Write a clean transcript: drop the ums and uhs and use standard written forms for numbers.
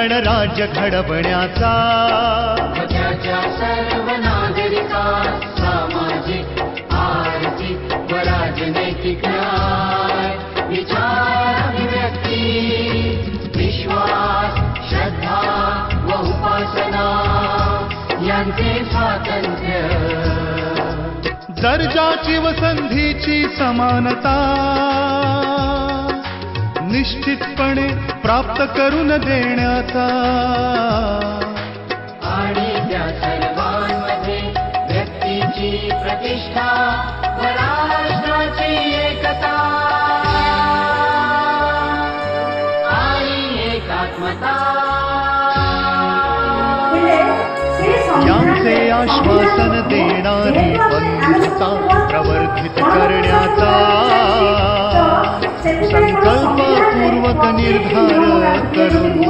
गणराज्य घडवण्याचा त्याच्या सर्व नागरिकांस सामाजिक आर्थिक व राजनैतिक न्याय विचार अभिव्यक्ती विश्वास श्रद्धा व उपासना यांचे स्वातंत्र्य दर्जाची व संधीची समानता निश्चितपणे प्राप्त करून देण्याचा आणि त्या सर्वांमध्ये व्यक्तीची प्रतिष्ठा व राष्ट्राची एकता आणि एकात्मता यांचे आश्वासन देणारी बंधुता प्रवर्धित करण्याचा संकल्पपूर्वक निर्धार करून